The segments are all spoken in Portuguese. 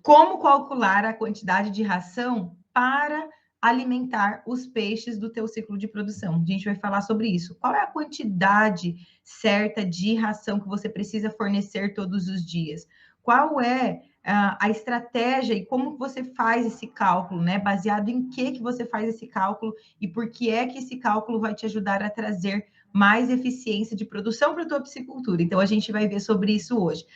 Como calcular a quantidade de ração para alimentar os peixes do teu ciclo de produção? A gente vai falar sobre isso. Qual é a quantidade certa de ração que você precisa fornecer todos os dias? Qual é a estratégia e como você faz esse cálculo, né? Baseado em que você faz esse cálculo e por que é que esse cálculo vai te ajudar a trazer mais eficiência de produção para a tua piscicultura. Então, a gente vai ver sobre isso hoje.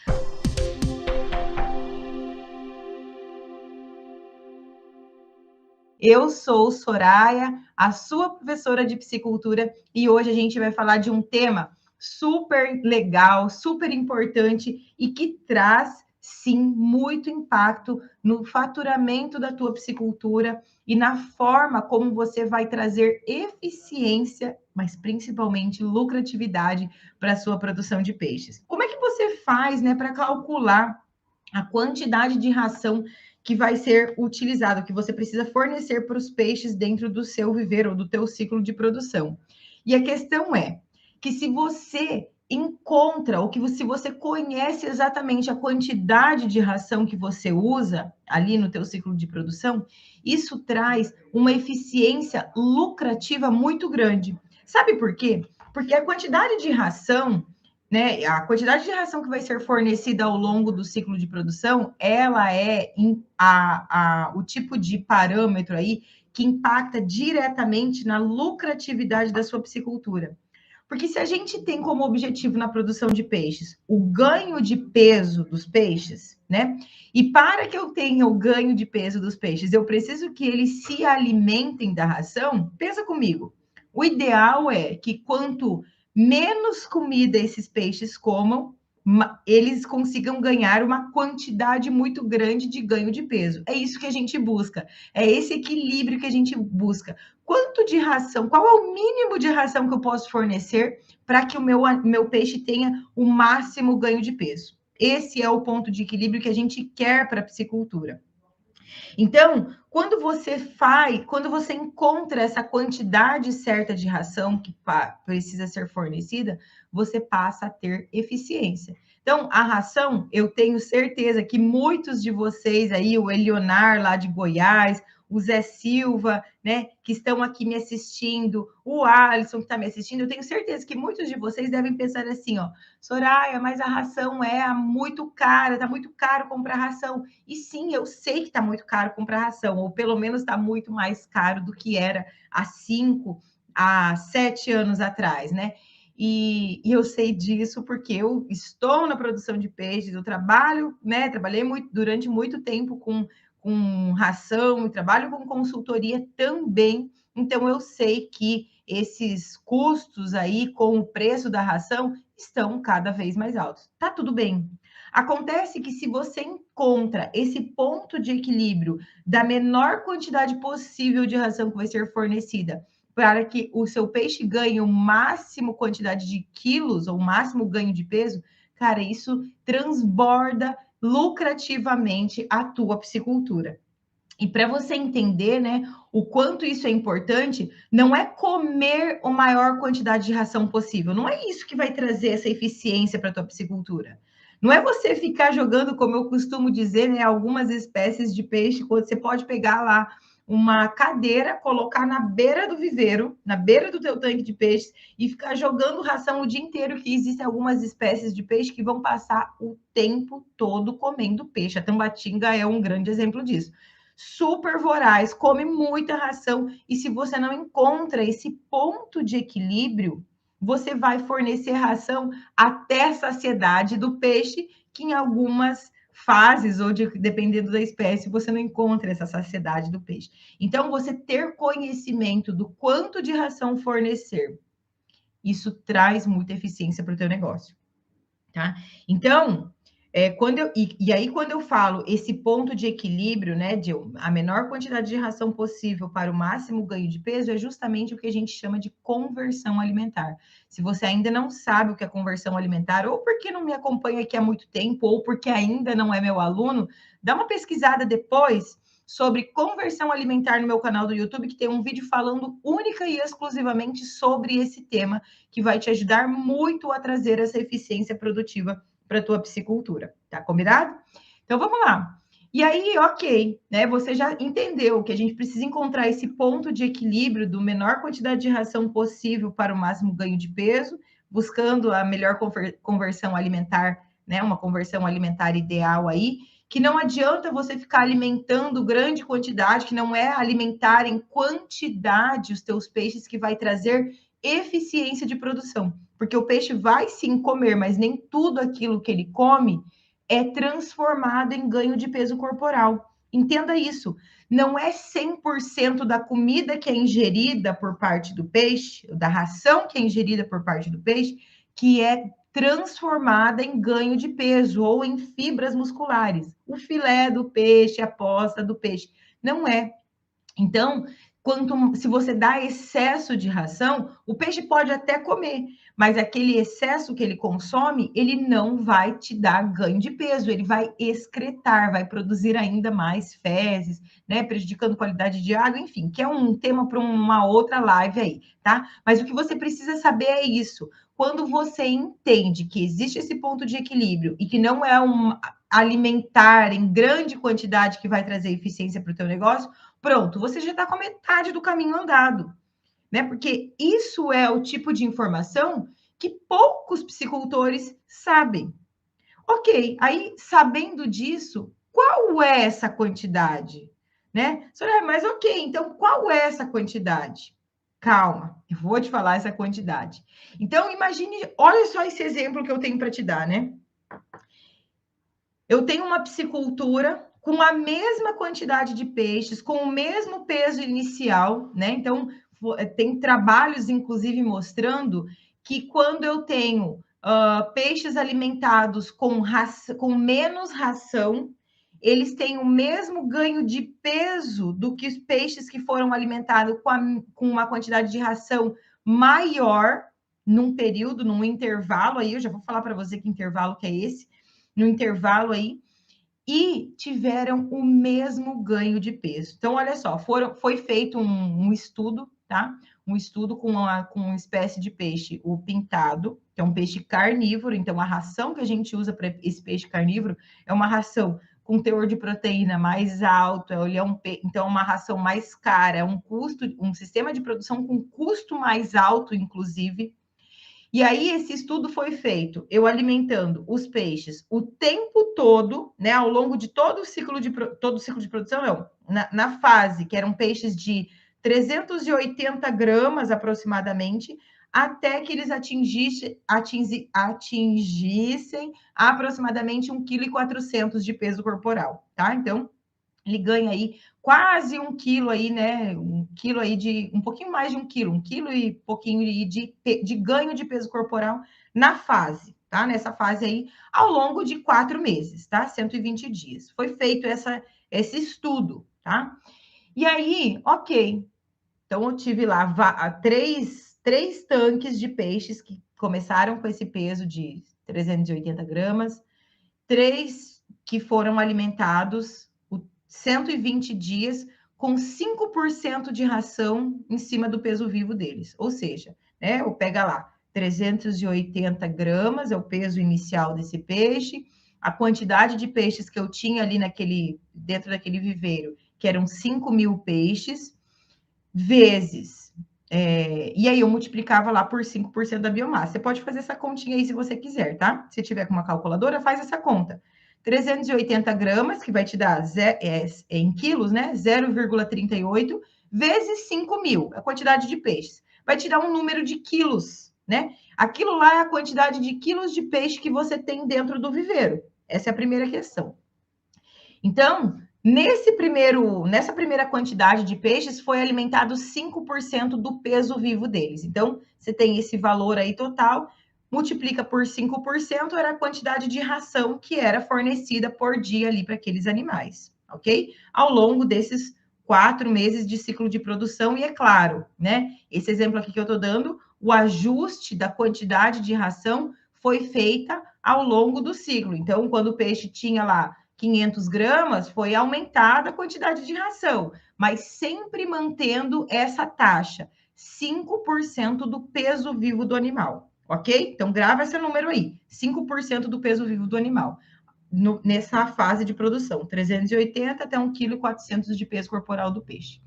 Eu sou Soraya, a sua professora de piscicultura, e hoje a gente vai falar de um tema super legal, super importante e que traz, sim, muito impacto no faturamento da tua piscicultura e na forma como você vai trazer eficiência, mas principalmente lucratividade para a sua produção de peixes. Como é que você faz, né, para calcular a quantidade de ração que vai ser utilizado, que você precisa fornecer para os peixes dentro do seu viveiro ou do teu ciclo de produção. E a questão é que se você encontra ou que se você conhece exatamente a quantidade de ração que você usa ali no teu ciclo de produção, isso traz uma eficiência lucrativa muito grande. Sabe por quê? Porque a quantidade de ração, né, a quantidade de ração que vai ser fornecida ao longo do ciclo de produção, ela é o tipo de parâmetro aí que impacta diretamente na lucratividade da sua piscicultura. Porque se a gente tem como objetivo na produção de peixes o ganho de peso dos peixes, né? E para que eu tenha o ganho de peso dos peixes, eu preciso que eles se alimentem da ração. Pensa comigo. O ideal é que quanto menos comida esses peixes comam, eles consigam ganhar uma quantidade muito grande de ganho de peso. É isso que a gente busca. É esse equilíbrio que a gente busca. Quanto de ração, qual é o mínimo de ração que eu posso fornecer para que o meu peixe tenha o máximo ganho de peso? Esse é o ponto de equilíbrio que a gente quer para a piscicultura. Então, quando você encontra essa quantidade certa de ração que precisa ser fornecida, você passa a ter eficiência. Então, a ração, eu tenho certeza que muitos de vocês aí, o Elionar lá de Goiás, o Zé Silva, né, que estão aqui me assistindo, o Alisson que está me assistindo, eu tenho certeza que muitos de vocês devem pensar assim, ó, Soraya, mas a ração é muito cara, está muito caro comprar ração. E sim, eu sei que está muito caro comprar ração, ou pelo menos está muito mais caro do que era há 5, há 7 anos atrás, né? E eu sei disso porque eu estou na produção de peixes, eu trabalho, né? Trabalhei durante muito tempo com ração e trabalho com consultoria também. Então, eu sei que esses custos aí com o preço da ração estão cada vez mais altos. Tá tudo bem. Acontece que se você encontra esse ponto de equilíbrio da menor quantidade possível de ração que vai ser fornecida para que o seu peixe ganhe o máximo quantidade de quilos ou o máximo ganho de peso, cara, isso transborda lucrativamente a tua piscicultura. E para você entender, né, o quanto isso é importante, não é comer a maior quantidade de ração possível. Não é isso que vai trazer essa eficiência para a tua piscicultura. Não é você ficar jogando, como eu costumo dizer, né, algumas espécies de peixe, quando você pode pegar lá uma cadeira, colocar na beira do viveiro, na beira do teu tanque de peixes e ficar jogando ração o dia inteiro, que existem algumas espécies de peixe que vão passar o tempo todo comendo peixe. A tambatinga é um grande exemplo disso. Super voraz, come muita ração, e se você não encontra esse ponto de equilíbrio, você vai fornecer ração até a saciedade do peixe, que em algumas fases, ou dependendo da espécie, você não encontra essa saciedade do peixe. Então, você ter conhecimento do quanto de ração fornecer, isso traz muita eficiência para o teu negócio, tá? Então, quando eu falo esse ponto de equilíbrio, né, de a menor quantidade de ração possível para o máximo ganho de peso, é justamente o que a gente chama de conversão alimentar. Se você ainda não sabe o que é conversão alimentar, ou porque não me acompanha aqui há muito tempo, ou porque ainda não é meu aluno, dá uma pesquisada depois sobre conversão alimentar no meu canal do YouTube, que tem um vídeo falando única e exclusivamente sobre esse tema, que vai te ajudar muito a trazer essa eficiência produtiva para a tua piscicultura, tá combinado? Então vamos lá. E aí, ok, né? Você já entendeu que a gente precisa encontrar esse ponto de equilíbrio do menor quantidade de ração possível para o máximo ganho de peso, buscando a melhor conversão alimentar, né? Uma conversão alimentar ideal aí, que não adianta você ficar alimentando grande quantidade, que não é alimentar em quantidade os teus peixes que vai trazer eficiência de produção. Porque o peixe vai sim comer, mas nem tudo aquilo que ele come é transformado em ganho de peso corporal. Entenda isso. Não é 100% da comida que é ingerida por parte do peixe, da ração que é ingerida por parte do peixe, que é transformada em ganho de peso ou em fibras musculares. O filé do peixe, a posta do peixe. Não é. Então, se você dá excesso de ração, o peixe pode até comer, mas aquele excesso que ele consome, ele não vai te dar ganho de peso, ele vai excretar, vai produzir ainda mais fezes, né, prejudicando a qualidade de água, enfim, que é um tema para uma outra live aí, tá? Mas o que você precisa saber é isso. Quando você entende que existe esse ponto de equilíbrio e que não é um alimentar em grande quantidade que vai trazer eficiência para o teu negócio, pronto, você já está com a metade do caminho andado, né? Porque isso é o tipo de informação que poucos psicultores sabem. Ok, aí sabendo disso, qual é essa quantidade? Né? Mas ok, então qual é essa quantidade? Calma, eu vou te falar essa quantidade. Então, imagine, olha só esse exemplo que eu tenho para te dar, né? Eu tenho uma piscicultura com a mesma quantidade de peixes, com o mesmo peso inicial, né? Então, tem trabalhos, inclusive, mostrando que quando eu tenho peixes alimentados com menos ração, eles têm o mesmo ganho de peso do que os peixes que foram alimentados com uma quantidade de ração maior num período, num intervalo aí, eu já vou falar para você que intervalo que é esse, no intervalo aí, e tiveram o mesmo ganho de peso. Então, olha só, foi feito um estudo, tá? Um estudo com uma espécie de peixe, o pintado, que é um peixe carnívoro. Então, a ração que a gente usa para esse peixe carnívoro é uma ração com teor de proteína mais alto, então é uma ração mais cara, é um sistema de produção com custo mais alto, inclusive. E aí, esse estudo foi feito, eu alimentando os peixes o tempo todo, né? Ao longo de todo o ciclo de produção, não, na fase, que eram peixes de 380 gramas aproximadamente, até que eles atingissem aproximadamente 1,4 kg de peso corporal, tá? Então, ele ganha aí quase 1 quilo aí, né? 1 quilo aí de um pouquinho mais de 1 quilo e pouquinho de ganho de peso corporal na fase, tá? Nessa fase aí, ao longo de 4 meses, tá? 120 dias. Foi feito esse estudo, tá? E aí, ok. Então, eu tive lá três tanques de peixes que começaram com esse peso de 380 gramas, 3 que foram alimentados 120 dias com 5% de ração em cima do peso vivo deles. Ou seja, né, eu pego lá 380 gramas, é o peso inicial desse peixe, a quantidade de peixes que eu tinha ali dentro daquele viveiro, que eram 5.000 peixes, vezes. E aí eu multiplicava lá por 5% da biomassa. Você pode fazer essa continha aí se você quiser, tá? Se tiver com uma calculadora, faz essa conta. 380 gramas, que vai te dar em quilos, né? 0,38 vezes 5.000, a quantidade de peixes. Vai te dar um número de quilos, né? Aquilo lá é a quantidade de quilos de peixe que você tem dentro do viveiro. Essa é a primeira questão. Então, nessa primeira quantidade de peixes, foi alimentado 5% do peso vivo deles. Então, você tem esse valor aí total, multiplica por 5%, era a quantidade de ração que era fornecida por dia ali para aqueles animais, ok? Ao longo desses 4 meses de ciclo de produção, e é claro, né? Esse exemplo aqui que eu estou dando, o ajuste da quantidade de ração foi feita ao longo do ciclo. Então, quando o peixe tinha lá 500 gramas, foi aumentada a quantidade de ração, mas sempre mantendo essa taxa, 5% do peso vivo do animal, ok? Então, grava esse número aí, 5% do peso vivo do animal. nessa fase de produção, 380 até 1,4 kg de peso corporal do peixe.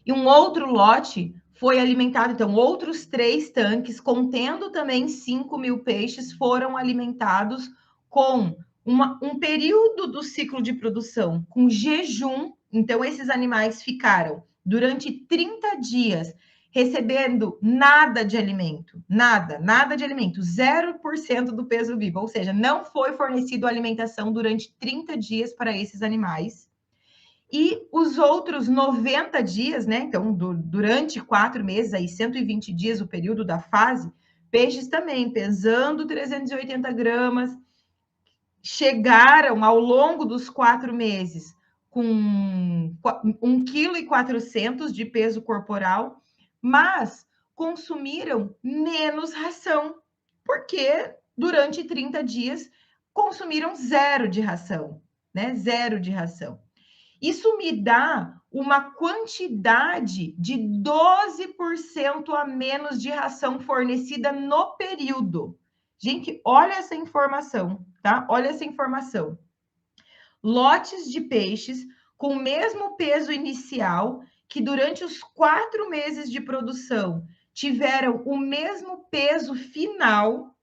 E um outro lote foi alimentado, então, outros 3 tanques, contendo também 5.000 peixes, foram alimentados com um período do ciclo de produção, com jejum. Então, esses animais ficaram durante 30 dias recebendo nada de alimento, nada de alimento, 0% do peso vivo, ou seja, não foi fornecido alimentação durante 30 dias para esses animais. E os outros 90 dias, né? Então, durante 4 meses, aí 120 dias, o período da fase, peixes também pesando 380 gramas, chegaram ao longo dos 4 meses com 1,4 kg de peso corporal, mas consumiram menos ração, porque durante 30 dias consumiram 0 de ração, né? 0 de ração. Isso me dá uma quantidade de 12% a menos de ração fornecida no período. Gente, olha essa informação, tá? Olha essa informação. Lotes de peixes com o mesmo peso inicial, que durante os 4 meses de produção tiveram o mesmo peso final,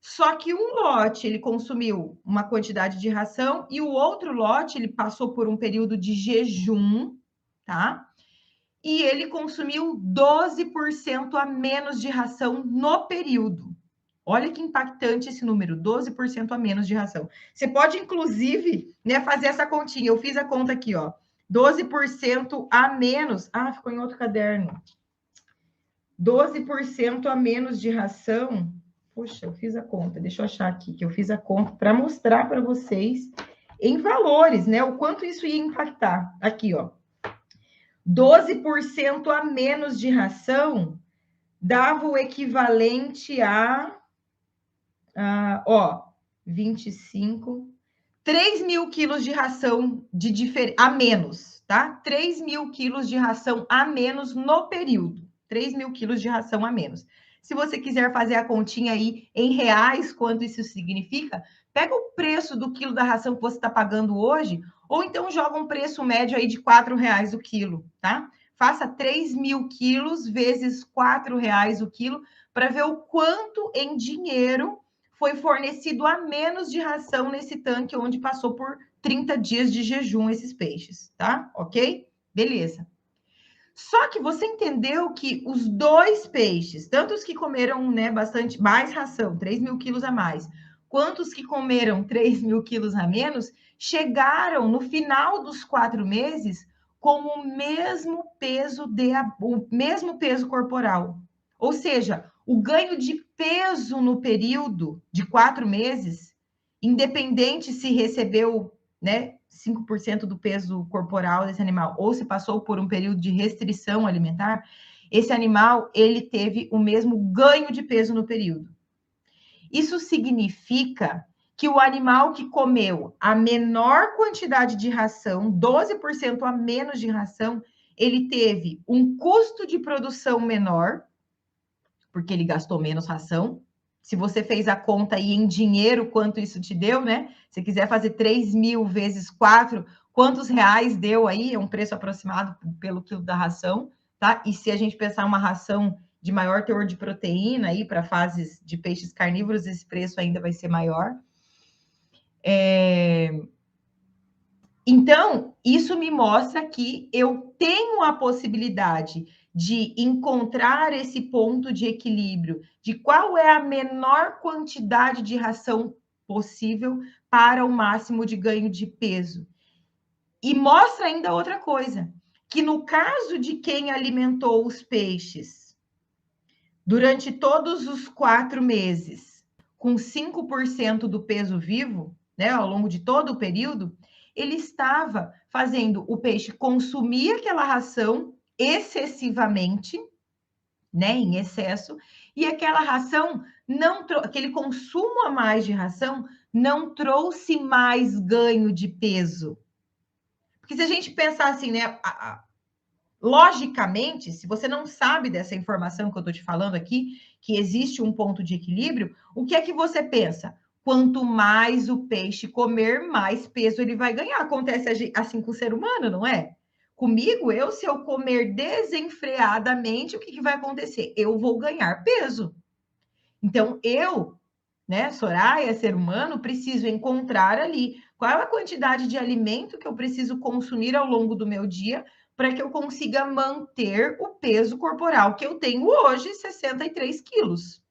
só que um lote ele consumiu uma quantidade de ração e o outro lote ele passou por um período de jejum, tá? E ele consumiu 12% a menos de ração no período. Olha que impactante esse número, 12% a menos de ração. Você pode, inclusive, né, fazer essa continha. Eu fiz a conta aqui, ó. 12% a menos. Ah, ficou em outro caderno. 12% a menos de ração. Poxa, eu fiz a conta. Deixa eu achar aqui que eu fiz a conta para mostrar para vocês em valores, né? O quanto isso ia impactar. Aqui, ó. 12% a menos de ração dava o equivalente a 25, 3.000 quilos de ração a menos, tá? 3.000 quilos de ração a menos no período. 3.000 quilos de ração a menos. Se você quiser fazer a continha aí em reais, quanto isso significa, pega o preço do quilo da ração que você está pagando hoje, ou então joga um preço médio aí de R$4 o quilo, tá? Faça 3.000 quilos vezes R$4 o quilo, para ver o quanto em dinheiro foi fornecido a menos de ração nesse tanque, onde passou por 30 dias de jejum esses peixes, tá? Ok? Beleza. Só que você entendeu que os 2 peixes, tanto os que comeram, né, bastante mais ração, 3.000 quilos a mais, quanto os que comeram 3.000 quilos a menos, chegaram no final dos 4 meses com o mesmo peso corporal. Ou seja, o ganho de peso no período de 4 meses, independente se recebeu, né, 5% do peso corporal desse animal, ou se passou por um período de restrição alimentar, esse animal, ele teve o mesmo ganho de peso no período. Isso significa que o animal que comeu a menor quantidade de ração, 12% a menos de ração, ele teve um custo de produção menor, porque ele gastou menos ração. Se você fez a conta aí em dinheiro, quanto isso te deu, né? Se quiser fazer 3.000 vezes 4, quantos reais deu aí? É um preço aproximado pelo quilo da ração, tá? E se a gente pensar uma ração de maior teor de proteína aí para fases de peixes carnívoros, esse preço ainda vai ser maior. Então, isso me mostra que eu tenho a possibilidade de encontrar esse ponto de equilíbrio, de qual é a menor quantidade de ração possível para o máximo de ganho de peso. E mostra ainda outra coisa, que no caso de quem alimentou os peixes durante todos os 4 meses, com 5% do peso vivo, né, ao longo de todo o período, ele estava fazendo o peixe consumir aquela ração excessivamente, né, em excesso, e aquela ração aquele consumo a mais de ração não trouxe mais ganho de peso. Porque se a gente pensar assim, né, logicamente, se você não sabe dessa informação que eu estou te falando aqui, que existe um ponto de equilíbrio, o que é que você pensa? quanto mais o peixe comer, mais peso ele vai ganhar. Acontece assim com o ser humano, não é? Comigo, se eu comer desenfreadamente, o que vai acontecer? Eu vou ganhar peso. Então, né, Soraya, ser humano, preciso encontrar ali qual é a quantidade de alimento que eu preciso consumir ao longo do meu dia para que eu consiga manter o peso corporal que eu tenho hoje, 63 quilos.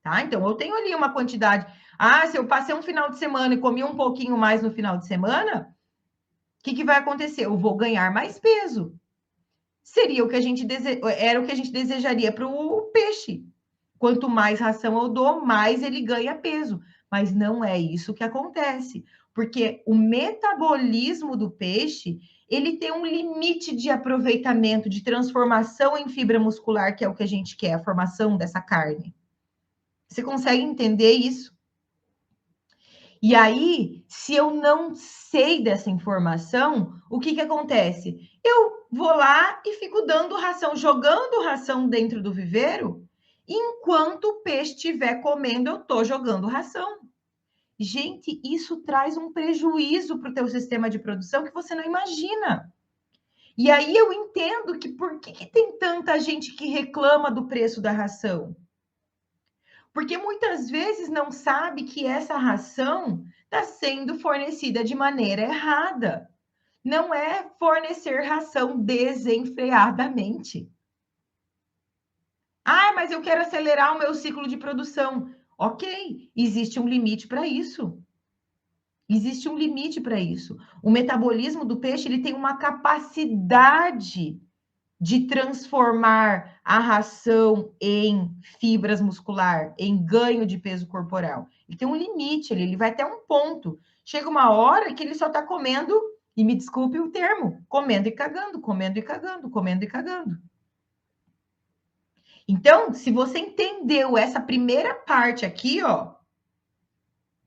Tá? Então, eu tenho ali uma quantidade. Se eu passei um final de semana e comi um pouquinho mais no final de semana, o que vai acontecer? Eu vou ganhar mais peso. Seria o que a gente era o que a gente desejaria para o peixe. Quanto mais ração eu dou, mais ele ganha peso. Mas não é isso que acontece, porque o metabolismo do peixe, ele tem um limite de aproveitamento, de transformação em fibra muscular, que é o que a gente quer, a formação dessa carne. Você consegue entender isso? E aí, se eu não sei dessa informação, o que acontece? Eu vou lá e fico dando ração, jogando ração dentro do viveiro, enquanto o peixe estiver comendo, eu estou jogando ração. Gente, isso traz um prejuízo para o teu sistema de produção que você não imagina. E aí eu entendo que por que tem tanta gente que reclama do preço da ração? Porque muitas vezes não sabe que essa ração está sendo fornecida de maneira errada. Não é fornecer ração desenfreadamente. Mas eu quero acelerar o meu ciclo de produção. Ok, existe um limite para isso. Existe um limite para isso. O metabolismo do peixe ele tem uma capacidade de transformar a ração em fibras muscular, em ganho de peso corporal. Ele tem um limite, ele vai até um ponto. Chega uma hora que ele só está comendo, e me desculpe o termo, comendo e cagando, comendo e cagando, comendo e cagando. Então, se você entendeu essa primeira parte aqui, ó,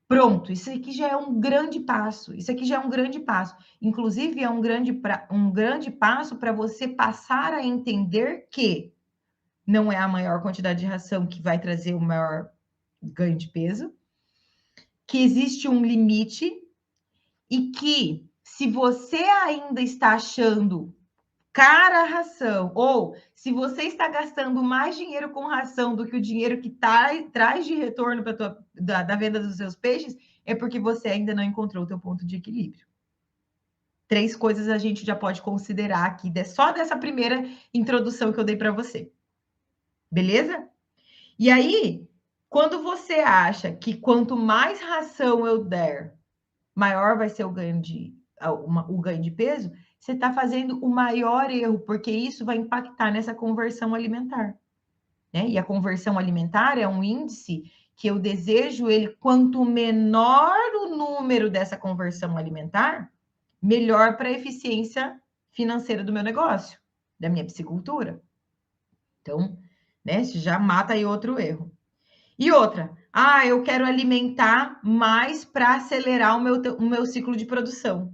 pronto, isso aqui já é um grande passo. Isso aqui já é um grande passo. Inclusive, é um grande passo para você passar a entender que não é a maior quantidade de ração que vai trazer o maior ganho de peso, que existe um limite e que se você ainda está achando cara a ração, ou se você está gastando mais dinheiro com ração do que o dinheiro que traz de retorno da venda dos seus peixes, é porque você ainda não encontrou o teu ponto de equilíbrio. 3 coisas a gente já pode considerar aqui, só dessa primeira introdução que eu dei para você. Beleza? E aí, quando você acha que quanto mais ração eu der, maior vai ser o ganho de peso, você está fazendo o maior erro, porque isso vai impactar nessa conversão alimentar. Né? E a conversão alimentar é um índice que eu desejo ele, quanto menor o número dessa conversão alimentar, melhor para a eficiência financeira do meu negócio, da minha piscicultura. Então, né, já mata aí outro erro. E outra, eu quero alimentar mais para acelerar o meu ciclo de produção.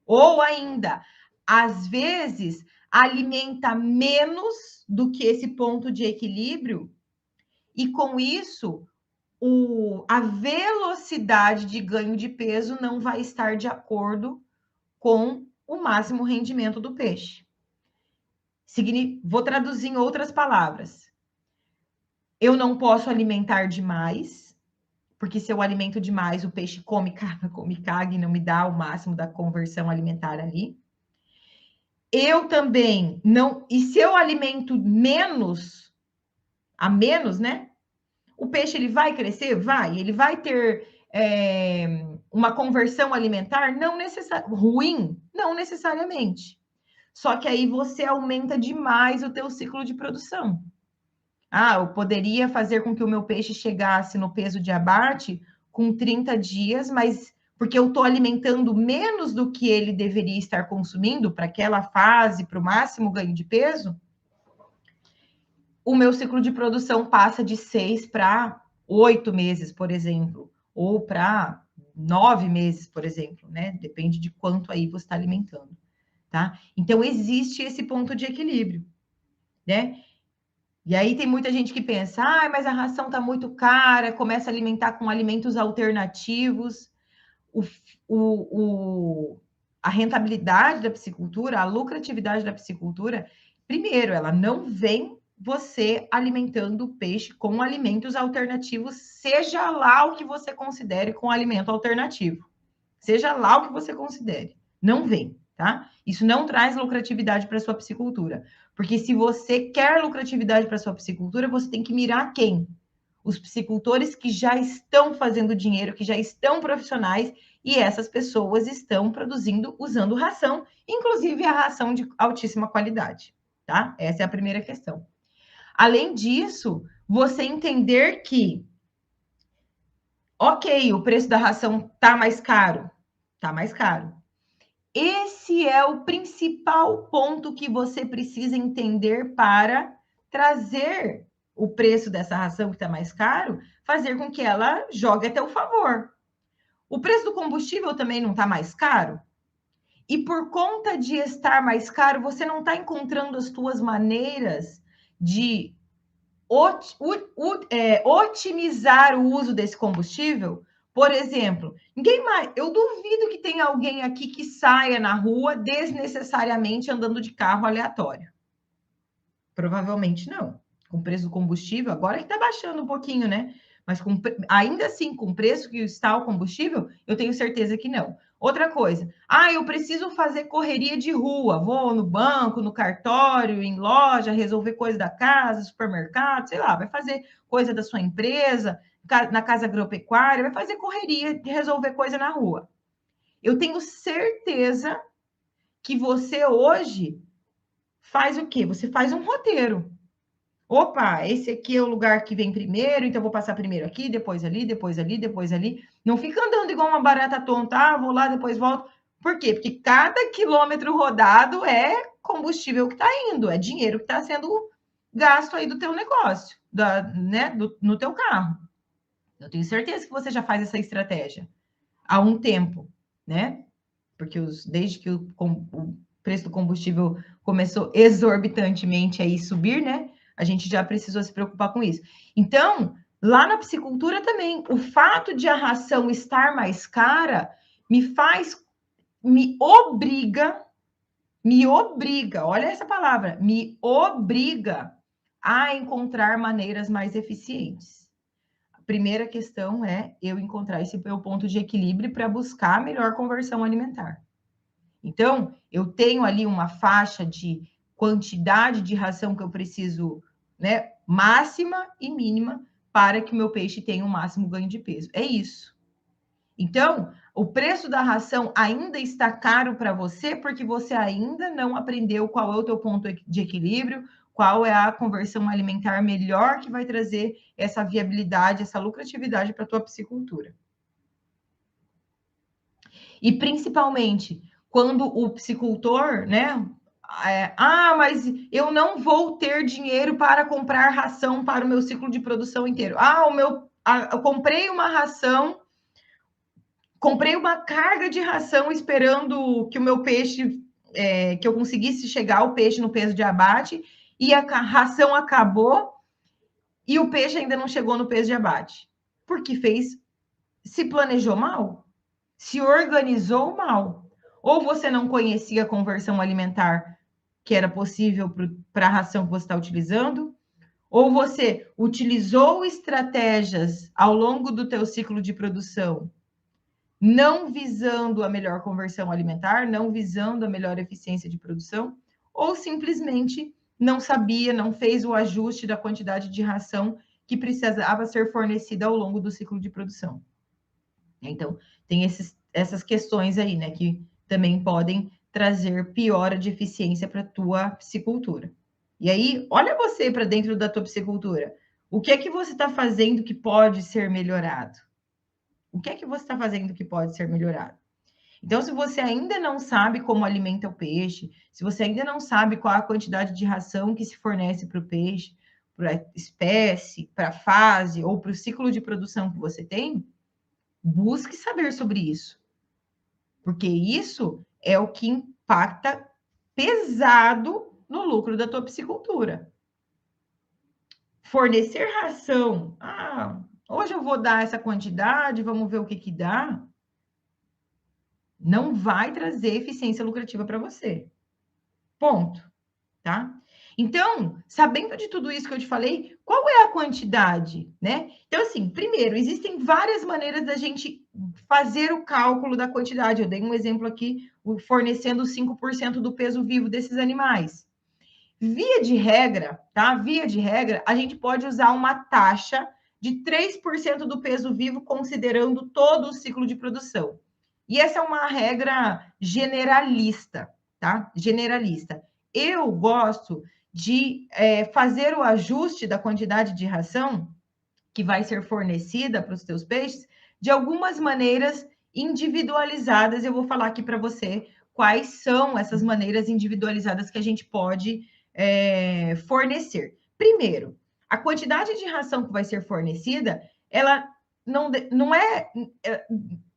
Ou ainda, às vezes, alimenta menos do que esse ponto de equilíbrio, e com isso, a velocidade de ganho de peso não vai estar de acordo com o máximo rendimento do peixe. Vou traduzir em outras palavras. Eu não posso alimentar demais, porque se eu alimento demais, o peixe come, caga e não me dá o máximo da conversão alimentar ali. Eu também não... E se eu alimento menos, né? O peixe, ele vai crescer? Vai. Ele vai ter uma conversão alimentar? Não necessariamente. Ruim? Não necessariamente. Só que aí você aumenta demais o teu ciclo de produção. Eu poderia fazer com que o meu peixe chegasse no peso de abate com 30 dias, mas porque eu estou alimentando menos do que ele deveria estar consumindo para aquela fase, para o máximo ganho de peso, o meu ciclo de produção passa de 6 para 8 meses, por exemplo, ou para 9 meses, por exemplo, né? Depende de quanto aí você está alimentando, tá? Então, existe esse ponto de equilíbrio, né? E aí tem muita gente que pensa, mas a ração está muito cara, começa a alimentar com alimentos alternativos. A rentabilidade da piscicultura, a lucratividade da piscicultura, primeiro, ela não vem você alimentando o peixe com alimentos alternativos, seja lá o que você considere com alimento alternativo. Seja lá o que você considere. Não vem, tá? Isso não traz lucratividade para sua piscicultura. Porque se você quer lucratividade para sua piscicultura, você tem que mirar quem? Os piscicultores que já estão fazendo dinheiro, que já estão profissionais, e essas pessoas estão produzindo usando ração, inclusive a ração de altíssima qualidade, tá? Essa é a primeira questão. Além disso, você entender que, ok, o preço da ração tá mais caro, tá mais caro. Esse é o principal ponto que você precisa entender para trazer o preço dessa ração que está mais caro, fazer com que ela jogue a teu favor. O preço do combustível também não está mais caro? E por conta de estar mais caro, você não está encontrando as tuas maneiras de otimizar o uso desse combustível? Por exemplo, ninguém mais. Eu duvido que tenha alguém aqui que saia na rua desnecessariamente andando de carro aleatório. Provavelmente não. Com o preço do combustível, agora que está baixando um pouquinho, né? Mas ainda assim, com o preço que está o combustível, eu tenho certeza que não. Outra coisa, eu preciso fazer correria de rua, vou no banco, no cartório, em loja, resolver coisa da casa, supermercado, sei lá, vai fazer coisa da sua empresa, na casa agropecuária, vai fazer correria de resolver coisa na rua. Eu tenho certeza que você hoje faz o quê? Você faz um roteiro. Opa, esse aqui é o lugar que vem primeiro, então vou passar primeiro aqui, depois ali, depois ali, depois ali. Não fica andando igual uma barata tonta, vou lá, depois volto. Por quê? Porque cada quilômetro rodado é combustível que está indo, é dinheiro que está sendo gasto aí do teu negócio, no teu carro. Eu tenho certeza que você já faz essa estratégia há um tempo, né? Porque desde que o preço do combustível começou exorbitantemente a subir, né? A gente já precisou se preocupar com isso. Então, lá na piscicultura também, o fato de a ração estar mais cara me obriga, olha essa palavra, me obriga a encontrar maneiras mais eficientes. A primeira questão é eu encontrar esse meu ponto de equilíbrio para buscar a melhor conversão alimentar. Então, eu tenho ali uma faixa de quantidade de ração que eu preciso, né, máxima e mínima, para que o meu peixe tenha o máximo ganho de peso. É isso. Então, o preço da ração ainda está caro para você, porque você ainda não aprendeu qual é o teu ponto de equilíbrio, qual é a conversão alimentar melhor que vai trazer essa viabilidade, essa lucratividade para a tua piscicultura. E principalmente quando o piscicultor, né? Mas eu não vou ter dinheiro para comprar ração para o meu ciclo de produção inteiro. Eu comprei uma ração, comprei uma carga de ração esperando que o meu peixe, que eu conseguisse chegar ao peixe no peso de abate, e a ração acabou e o peixe ainda não chegou no peso de abate. Porque se planejou mal, se organizou mal. Ou você não conhecia a conversão alimentar que era possível para a ração que você está utilizando, ou você utilizou estratégias ao longo do teu ciclo de produção, não visando a melhor conversão alimentar, não visando a melhor eficiência de produção, ou simplesmente não sabia, não fez o ajuste da quantidade de ração que precisava ser fornecida ao longo do ciclo de produção. Então, tem essas questões aí, né, que também podem trazer piora de eficiência para a tua piscicultura. E aí, olha você para dentro da tua piscicultura. O que é que você está fazendo que pode ser melhorado? O que é que você está fazendo que pode ser melhorado? Então, se você ainda não sabe como alimenta o peixe, se você ainda não sabe qual a quantidade de ração que se fornece para o peixe, para a espécie, para a fase ou para o ciclo de produção que você tem, busque saber sobre isso. Porque isso é o que impacta pesado no lucro da tua piscicultura. fornecer ração, hoje eu vou dar essa quantidade, vamos ver o que que dá, não vai trazer eficiência lucrativa para você. Ponto, tá? Então, sabendo de tudo isso que eu te falei, qual é a quantidade, né? Então, assim, primeiro, existem várias maneiras da gente fazer o cálculo da quantidade. Eu dei um exemplo aqui, fornecendo 5% do peso vivo desses animais. Via de regra, tá? Via de regra, a gente pode usar uma taxa de 3% do peso vivo, considerando todo o ciclo de produção. E essa é uma regra generalista, tá? Generalista. Eu gosto de fazer o ajuste da quantidade de ração que vai ser fornecida para os teus peixes de algumas maneiras individualizadas. Eu vou falar aqui para você quais são essas maneiras individualizadas que a gente pode fornecer. Primeiro, a quantidade de ração que vai ser fornecida, ela não é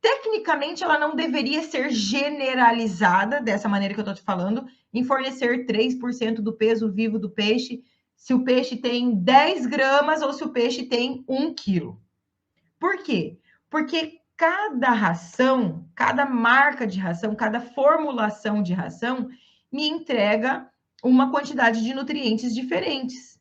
tecnicamente, ela não deveria ser generalizada dessa maneira que eu estou te falando, em fornecer 3% do peso vivo do peixe, se o peixe tem 10 gramas ou se o peixe tem 1 quilo. Por quê? Porque cada ração, cada marca de ração, cada formulação de ração me entrega uma quantidade de nutrientes diferentes.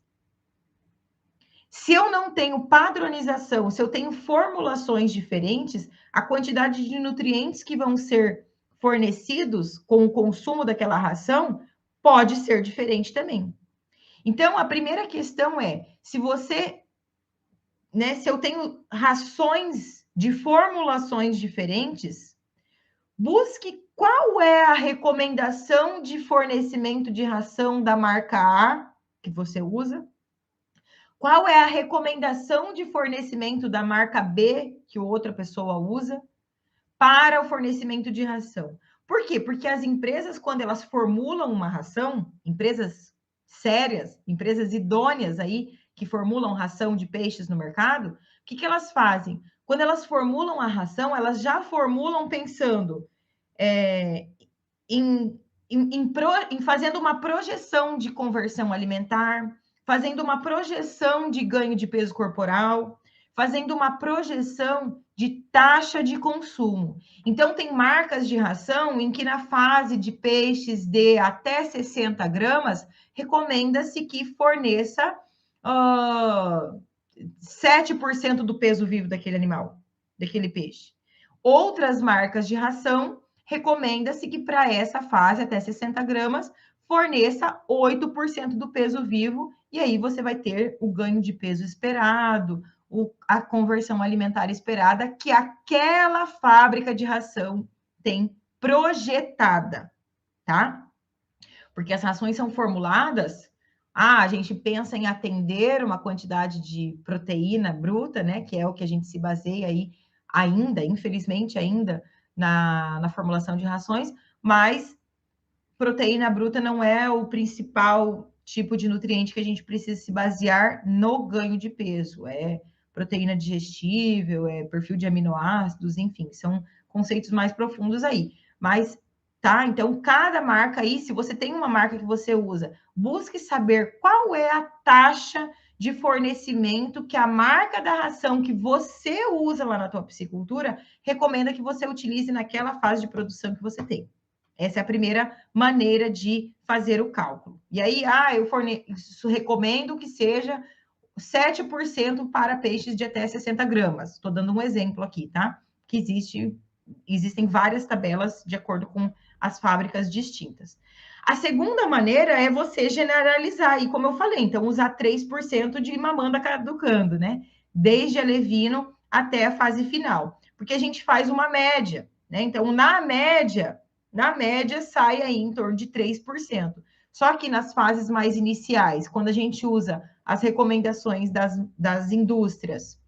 Se eu não tenho padronização, se eu tenho formulações diferentes, a quantidade de nutrientes que vão ser fornecidos com o consumo daquela ração pode ser diferente também. Então, a primeira questão é, se eu tenho rações de formulações diferentes, busque qual é a recomendação de fornecimento de ração da marca A que você usa. Qual é a recomendação de fornecimento da marca B que outra pessoa usa para o fornecimento de ração? Por quê? Porque as empresas, quando elas formulam uma ração, empresas sérias, empresas idôneas aí, que formulam ração de peixes no mercado, o que elas fazem? Quando elas formulam a ração, elas já formulam pensando em fazendo uma projeção de conversão alimentar, fazendo uma projeção de ganho de peso corporal, fazendo uma projeção de taxa de consumo. Então, tem marcas de ração em que na fase de peixes de até 60 gramas, recomenda-se que forneça 7% do peso vivo daquele animal, daquele peixe. Outras marcas de ração, recomenda-se que para essa fase, até 60 gramas, forneça 8% do peso vivo, e aí você vai ter o ganho de peso esperado, a conversão alimentar esperada que aquela fábrica de ração tem projetada, tá? Porque as rações são formuladas, a gente pensa em atender uma quantidade de proteína bruta, né? Que é o que a gente se baseia aí ainda, infelizmente ainda, na formulação de rações, mas proteína bruta não é o principal tipo de nutriente que a gente precisa se basear no ganho de peso. É proteína digestível, é perfil de aminoácidos, enfim, são conceitos mais profundos aí. Mas, tá? Então, cada marca aí, se você tem uma marca que você usa, busque saber qual é a taxa de fornecimento que a marca da ração que você usa lá na tua piscicultura recomenda que você utilize naquela fase de produção que você tem. Essa é a primeira maneira de fazer o cálculo. E aí, recomendo que seja 7% para peixes de até 60 gramas. Estou dando um exemplo aqui, tá? Que existem várias tabelas de acordo com as fábricas distintas. A segunda maneira é você generalizar, e como eu falei, então usar 3% de mamanda caducando, né? Desde alevino até a fase final. Porque a gente faz uma média, né? Então, na média sai aí em torno de 3%. Só que nas fases mais iniciais, quando a gente usa as recomendações das indústrias,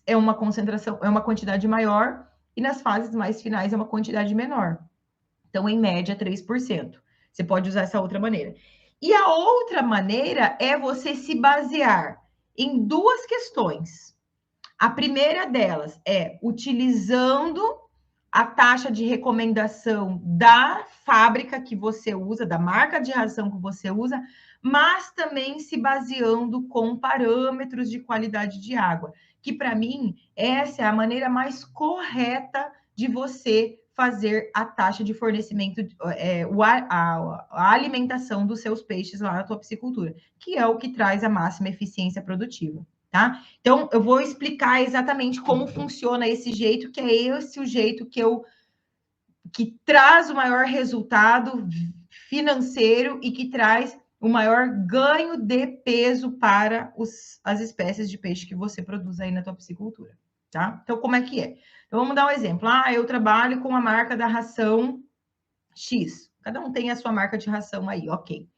é uma concentração, é uma quantidade maior, e nas fases mais finais é uma quantidade menor. Então, em média, 3%. Você pode usar essa outra maneira. E a outra maneira é você se basear em duas questões. A primeira delas é utilizando a taxa de recomendação da fábrica que você usa, da marca de ração que você usa, mas também se baseando com parâmetros de qualidade de água, que para mim essa é a maneira mais correta de você fazer a taxa de fornecimento, a alimentação dos seus peixes lá na tua piscicultura, que é o que traz a máxima eficiência produtiva, tá? Então, eu vou explicar exatamente como funciona esse jeito, que é esse o jeito que traz o maior resultado financeiro e que traz o maior ganho de peso para as espécies de peixe que você produz aí na tua piscicultura, tá? Então, como é que é? Então, vamos dar um exemplo. Eu trabalho com a marca da ração X. Cada um tem a sua marca de ração aí, ok.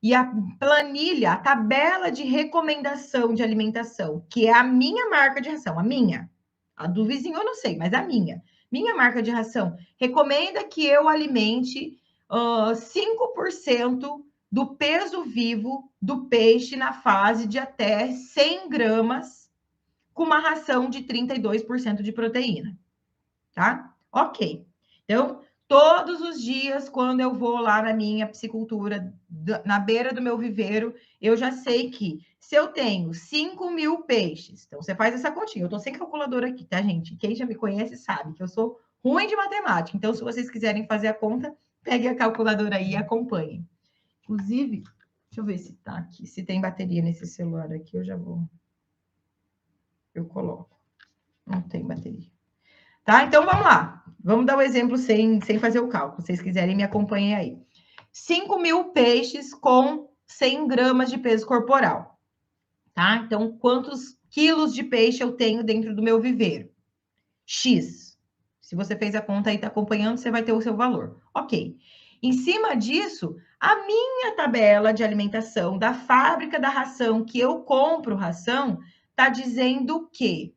E a planilha, a tabela de recomendação de alimentação, que é a minha marca de ração, a minha. A do vizinho eu não sei, mas a minha. Minha marca de ração recomenda que eu alimente 5% do peso vivo do peixe na fase de até 100 gramas, com uma ração de 32% de proteína, tá? Ok. Então, todos os dias, quando eu vou lá na minha piscicultura, na beira do meu viveiro, eu já sei que se eu tenho 5.000 peixes, então você faz essa continha. Eu estou sem calculadora aqui, tá, gente? Quem já me conhece sabe que eu sou ruim de matemática. Então, se vocês quiserem fazer a conta, pegue a calculadora aí e acompanhem. Inclusive, deixa eu ver se tá aqui, se tem bateria nesse celular aqui, eu já vou. Eu coloco. Não tem bateria. Tá? Então, vamos lá. Vamos dar o exemplo sem fazer o cálculo. Se vocês quiserem, me acompanhem aí. 5.000 peixes com 100 gramas de peso corporal. Tá? Então, quantos quilos de peixe eu tenho dentro do meu viveiro? X. Se você fez a conta e está acompanhando, você vai ter o seu valor. Ok. Em cima disso, a minha tabela de alimentação da fábrica da ração, que eu compro ração, está dizendo que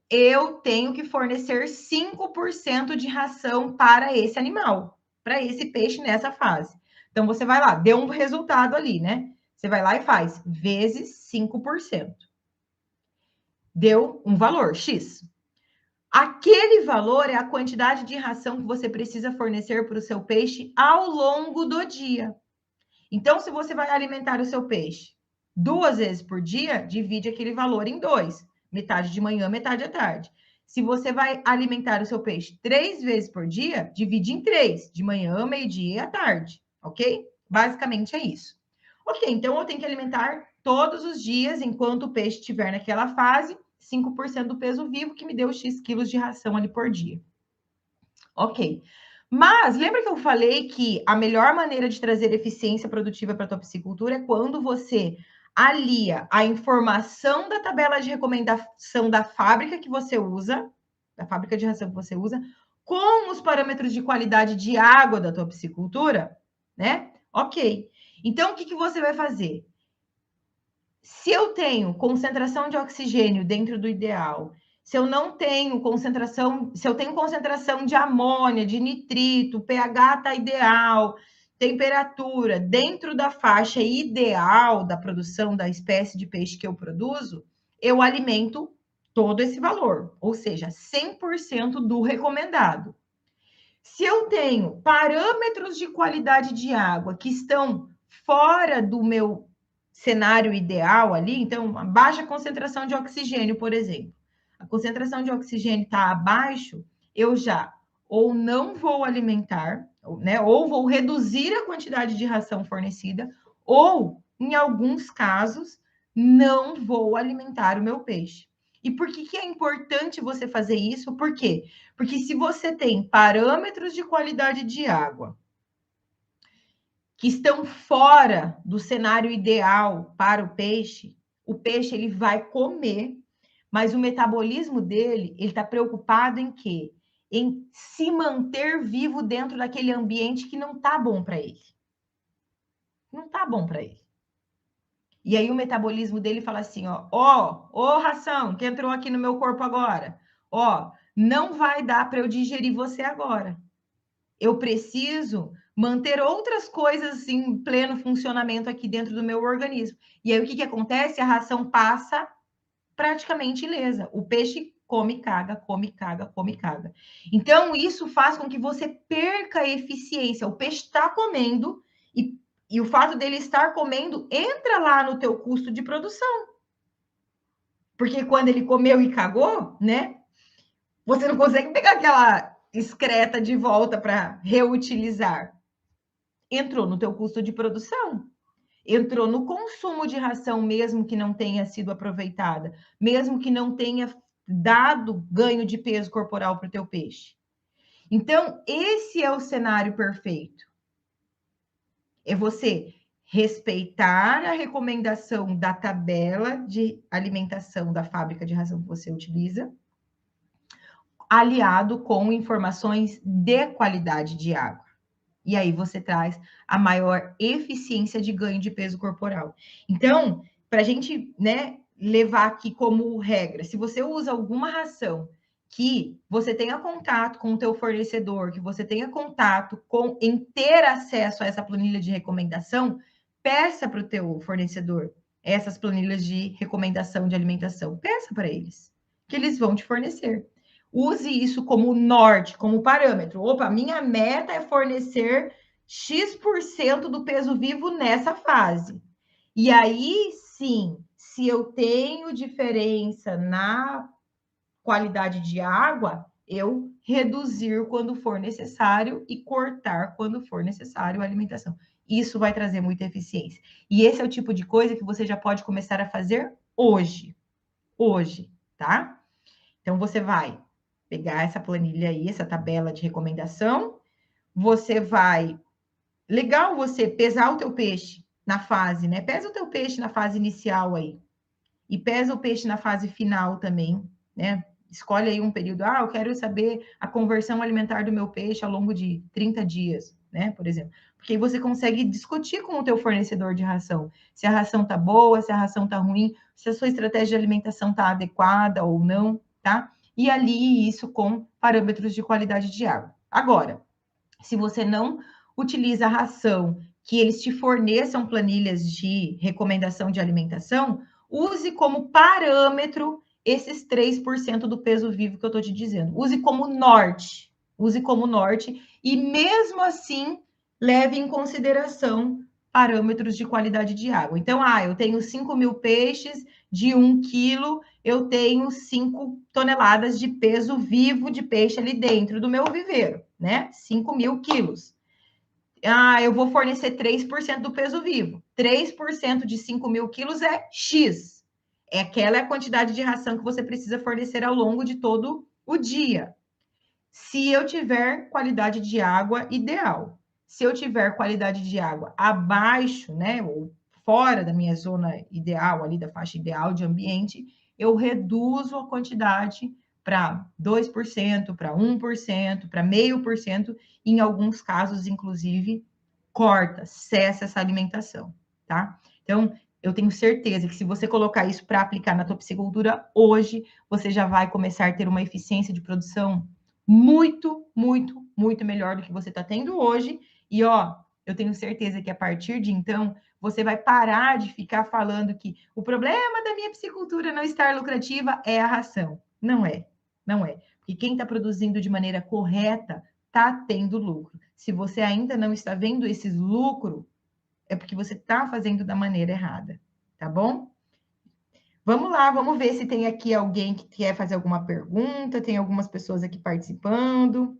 eu tenho que fornecer 5% de ração para esse animal, para esse peixe nessa fase. Então, você vai lá, deu um resultado ali, né? Você vai lá e faz vezes 5%. Deu um valor, X. Aquele valor é a quantidade de ração que você precisa fornecer para o seu peixe ao longo do dia. Então, se você vai alimentar o seu peixe 2 vezes por dia, divide aquele valor em 2. Metade de manhã, metade à tarde. Se você vai alimentar o seu peixe 3 vezes por dia, divide em 3, de manhã, meio-dia e à tarde, ok? Basicamente é isso. Ok, então eu tenho que alimentar todos os dias, enquanto o peixe estiver naquela fase, 5% do peso vivo, que me deu X quilos de ração ali por dia. Ok. Mas lembra que eu falei que a melhor maneira de trazer eficiência produtiva para a tua piscicultura é quando você alia a informação da tabela de recomendação da fábrica que você usa, da fábrica de ração que você usa, com os parâmetros de qualidade de água da tua piscicultura, né? Ok. Então, o que você vai fazer? Se eu tenho concentração de oxigênio dentro do ideal, se eu não tenho concentração, se eu tenho concentração de amônia, de nitrito, pH está ideal, temperatura dentro da faixa ideal da produção da espécie de peixe que eu produzo, eu alimento todo esse valor, ou seja, 100% do recomendado. Se eu tenho parâmetros de qualidade de água que estão fora do meu cenário ideal ali, então, a baixa concentração de oxigênio, por exemplo. A concentração de oxigênio está abaixo, eu já ou não vou alimentar, né? Ou vou reduzir a quantidade de ração fornecida, ou, em alguns casos, não vou alimentar o meu peixe. E por que é importante você fazer isso? Por quê? Porque se você tem parâmetros de qualidade de água que estão fora do cenário ideal para o peixe ele vai comer, mas o metabolismo dele, ele está preocupado em quê? Em se manter vivo dentro daquele ambiente que não está bom para ele. Não está bom para ele. E aí o metabolismo dele fala assim, ó, ração, que entrou aqui no meu corpo agora, não vai dar para eu digerir você agora. Eu preciso manter outras coisas em pleno funcionamento aqui dentro do meu organismo. E aí o que acontece? A ração passa praticamente ilesa. O peixe come, caga, come, caga, come, caga. Então, isso faz com que você perca a eficiência. O peixe está comendo e E o fato dele estar comendo entra lá no teu custo de produção. Porque quando ele comeu e cagou, né? Você não consegue pegar aquela excreta de volta para reutilizar. Entrou no teu custo de produção. Entrou no consumo de ração, mesmo que não tenha sido aproveitada, mesmo que não tenha dado ganho de peso corporal para o teu peixe. Então, esse é o cenário perfeito. É você respeitar a recomendação da tabela de alimentação da fábrica de ração que você utiliza, aliado com informações de qualidade de água. E aí você traz a maior eficiência de ganho de peso corporal. Então, para a gente, né, levar aqui como regra, se você usa alguma ração que você tenha contato com o teu fornecedor, que você tenha contato com em ter acesso a essa planilha de recomendação, peça para o teu fornecedor essas planilhas de recomendação de alimentação. Peça para eles, que eles vão te fornecer. Use isso como norte, como parâmetro. Opa, minha meta é fornecer X% do peso vivo nessa fase. E aí, sim, se eu tenho diferença na qualidade de água, eu reduzir quando for necessário e cortar quando for necessário a alimentação. Isso vai trazer muita eficiência. E esse é o tipo de coisa que você já pode começar a fazer hoje. Hoje, tá? Então, você vai pegar essa planilha aí, essa tabela de recomendação, você vai... Legal você pesar o teu peixe na fase, né? Pesa o teu peixe na fase inicial aí. E pesa o peixe na fase final também, né? Escolhe aí um período. Ah, eu quero saber a conversão alimentar do meu peixe ao longo de 30 dias, né? Por exemplo. Porque aí você consegue discutir com o teu fornecedor de ração. Se a ração tá boa, se a ração tá ruim, se a sua estratégia de alimentação tá adequada ou não, tá? E ali isso com parâmetros de qualidade de água. Agora, se você não utiliza a ração que eles te forneçam planilhas de recomendação de alimentação, use como parâmetro esses 3% do peso vivo que eu estou te dizendo. Use como norte. Use como norte e, mesmo assim, leve em consideração parâmetros de qualidade de água. Então, eu tenho 5.000 peixes de 1 quilo, eu tenho 5 toneladas de peso vivo de peixe ali dentro do meu viveiro, né? 5.000 quilos. Eu vou fornecer 3% do peso vivo. 3% de 5.000 quilos é X. Aquela é a quantidade de ração que você precisa fornecer ao longo de todo o dia. Se eu tiver qualidade de água ideal. Se eu tiver qualidade de água abaixo, né, ou fora da minha zona ideal, ali da faixa ideal de ambiente, eu reduzo a quantidade para 2%, para 1%, para 0,5%, em alguns casos, inclusive, corta, cessa essa alimentação, tá? Então, eu tenho certeza que se você colocar isso para aplicar na tua piscicultura hoje, você já vai começar a ter uma eficiência de produção muito, muito, muito melhor do que você está tendo hoje. E, eu tenho certeza que a partir de então, você vai parar de ficar falando que o problema da minha piscicultura não estar lucrativa é a ração. Não é, não é. Porque quem está produzindo de maneira correta está tendo lucro. Se você ainda não está vendo esse lucro, é porque você está fazendo da maneira errada, tá bom? Vamos lá, vamos ver se tem aqui alguém que quer fazer alguma pergunta. Tem algumas pessoas aqui participando.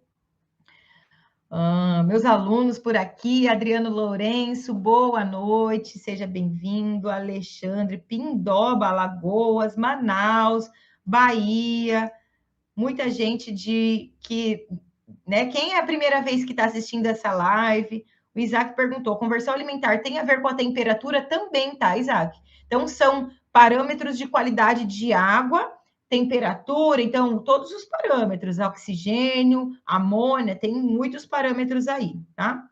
Meus alunos por aqui, Adriano Lourenço, boa noite, seja bem-vindo. Alexandre, Pindoba, Alagoas, Manaus, Bahia, muita gente né? Quem é a primeira vez que está assistindo essa live? O Isaac perguntou: conversão alimentar tem a ver com a temperatura? Também, tá, Isaac? Então, são parâmetros de qualidade de água, temperatura, então, todos os parâmetros, oxigênio, amônia, tem muitos parâmetros aí, tá?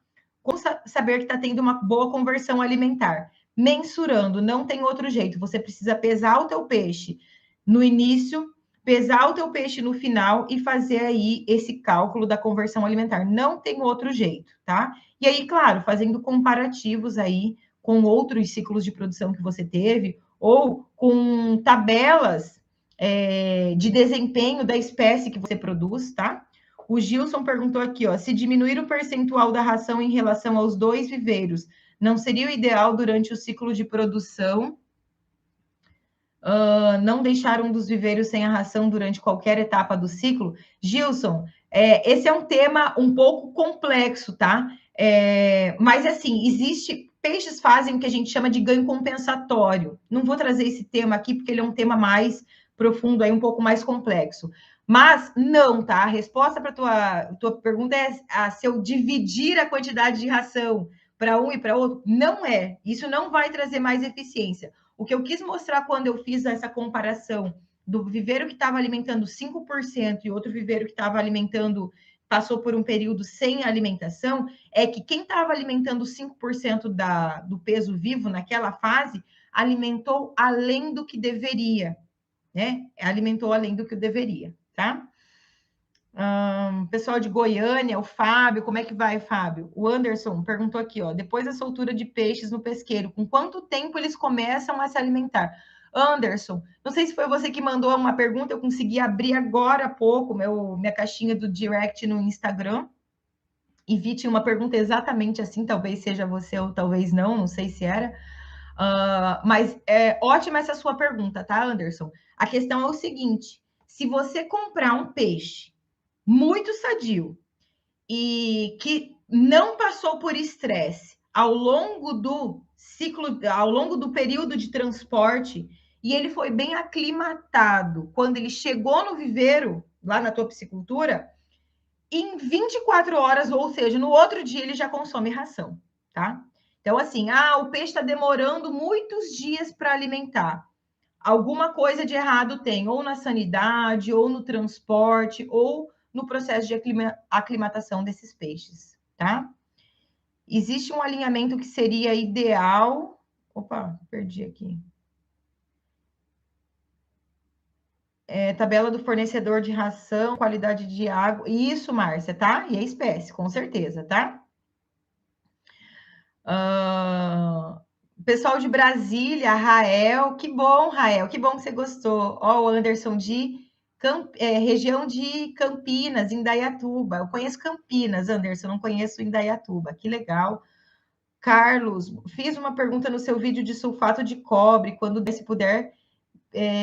Como saber que está tendo uma boa conversão alimentar? Mensurando, não tem outro jeito. Você precisa pesar o teu peixe no início, pesar o teu peixe no final e fazer aí esse cálculo da conversão alimentar. Não tem outro jeito, tá? E aí, claro, fazendo comparativos aí com outros ciclos de produção que você teve ou com tabelas de desempenho da espécie que você produz, tá? O Gilson perguntou aqui, se diminuir o percentual da ração em relação aos 2 viveiros, Não seria o ideal durante o ciclo de produção não deixar um dos viveiros sem a ração durante qualquer etapa do ciclo? Gilson, esse é um tema um pouco complexo, tá? Mas, assim, peixes fazem o que a gente chama de ganho compensatório. Não vou trazer esse tema aqui, porque ele é um tema mais profundo, aí, um pouco mais complexo. Mas não, tá? A resposta para a tua pergunta é se eu dividir a quantidade de ração para um e para outro, não é. Isso não vai trazer mais eficiência. O que eu quis mostrar quando eu fiz essa comparação do viveiro que estava alimentando 5% e outro viveiro que estava alimentando, passou por um período sem alimentação, é que quem estava alimentando 5% do peso vivo naquela fase, alimentou além do que deveria, né? Alimentou além do que deveria, tá? Pessoal de Goiânia, o Fábio, como é que vai, Fábio? O Anderson perguntou aqui, ó, depois da soltura de peixes no pesqueiro, com quanto tempo eles começam a se alimentar? Anderson, não sei se foi você que mandou uma pergunta, eu consegui abrir agora há pouco minha caixinha do direct no Instagram e vi tinha uma pergunta exatamente assim, talvez seja você ou talvez não sei se era, mas é ótima essa sua pergunta, tá, Anderson? A questão é o seguinte, se você comprar um peixe muito sadio e que não passou por estresse ao longo do ciclo, ao longo do período de transporte, e ele foi bem aclimatado quando ele chegou no viveiro, lá na tua piscicultura, em 24 horas, ou seja, no outro dia ele já consome ração, tá? Então, assim, o peixe está demorando muitos dias para alimentar. Alguma coisa de errado tem, ou na sanidade, ou no transporte, ou no processo de aclimatação desses peixes, tá? Existe um alinhamento que seria ideal. Opa, perdi aqui. Tabela do fornecedor de ração, qualidade de água. Isso, Márcia, tá? E a espécie, com certeza, tá? Pessoal de Brasília, Rael, que bom, Rael, que bom que você gostou. Ó, o Anderson de região de Campinas, Indaiatuba. Eu conheço Campinas, Anderson, não conheço Indaiatuba. Que legal. Carlos, fiz uma pergunta no seu vídeo de sulfato de cobre. Quando se puder,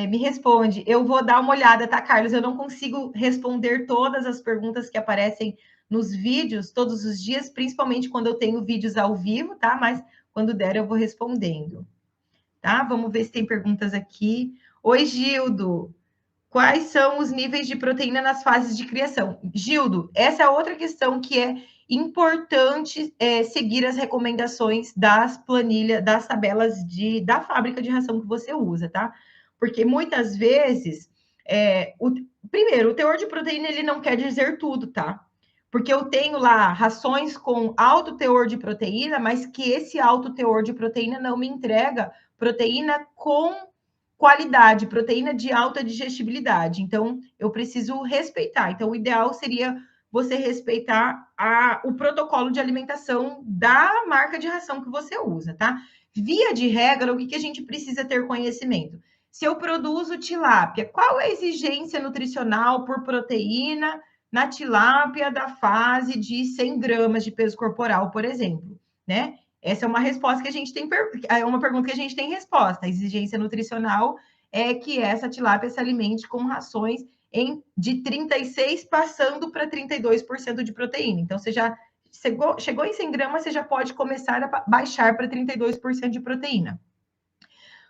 me responde. Eu vou dar uma olhada, tá, Carlos? Eu não consigo responder todas as perguntas que aparecem nos vídeos todos os dias, principalmente quando eu tenho vídeos ao vivo, tá? Mas quando der, eu vou respondendo. Tá? Vamos ver se tem perguntas aqui. Oi, Gildo. Quais são os níveis de proteína nas fases de criação? Gildo, essa é outra questão que é importante seguir as recomendações das planilhas, das tabelas da fábrica de ração que você usa, tá? Porque muitas vezes, primeiro, o teor de proteína ele não quer dizer tudo, tá? Porque eu tenho lá rações com alto teor de proteína, mas que esse alto teor de proteína não me entrega proteína com qualidade, proteína de alta digestibilidade. Então, eu preciso respeitar. Então, o ideal seria você respeitar o protocolo de alimentação da marca de ração que você usa, tá? Via de regra, o que a gente precisa ter conhecimento? Se eu produzo tilápia, qual é a exigência nutricional por proteína na tilápia da fase de 100 gramas de peso corporal, por exemplo, né? Essa é uma resposta que a gente tem, é uma pergunta que a gente tem resposta. A exigência nutricional é que essa tilápia se alimente com rações de 36% passando para 32% de proteína. Então, você já chegou em 100 gramas, você já pode começar a baixar para 32% de proteína.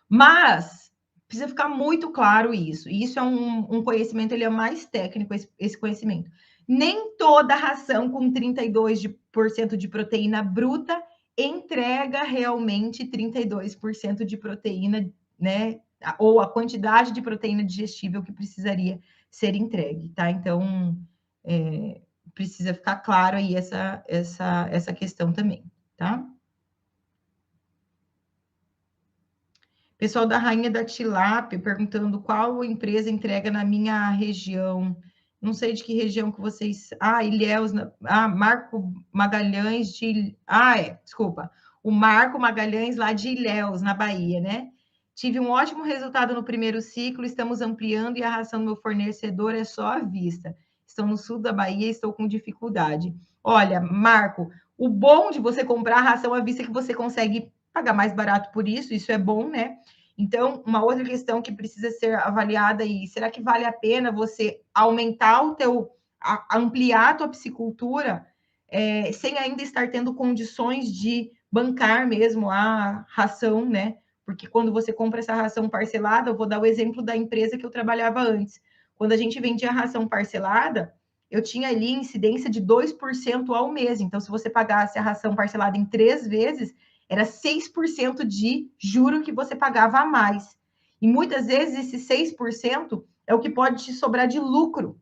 Mas precisa ficar muito claro isso. E isso é um conhecimento, ele é mais técnico, esse conhecimento. Nem toda ração com 32% de proteína bruta entrega realmente 32% de proteína, né? Ou a quantidade de proteína digestível que precisaria ser entregue, tá? Então, precisa ficar claro aí essa questão também, tá? Pessoal da Rainha da Tilápia perguntando qual empresa entrega na minha região. Não sei de que região que vocês... Ilhéus... Marco Magalhães de... desculpa. O Marco Magalhães lá de Ilhéus, na Bahia, né? Tive um ótimo resultado no primeiro ciclo, estamos ampliando e a ração do meu fornecedor é só à vista. Estou no sul da Bahia e estou com dificuldade. Olha, Marco, O bom de você comprar a ração à vista é que você consegue pagar mais barato por isso é bom, né? Então, uma outra questão que precisa ser avaliada aí, será que vale a pena você aumentar ampliar a tua piscicultura, sem ainda estar tendo condições de bancar mesmo a ração, né? Porque quando você compra essa ração parcelada, eu vou dar o exemplo da empresa que eu trabalhava antes. Quando a gente vendia a ração parcelada, eu tinha ali incidência de 2% ao mês. Então, se você pagasse a ração parcelada em 3 vezes, era 6% de juro que você pagava a mais. E muitas vezes esse 6% é o que pode te sobrar de lucro,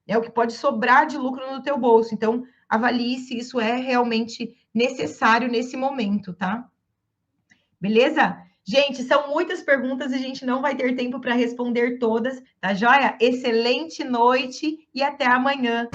é o que pode sobrar de lucro no teu bolso. Então, avalie se isso é realmente necessário nesse momento, tá? Beleza? Gente, são muitas perguntas e a gente não vai ter tempo para responder todas, tá joia? Excelente noite e até amanhã.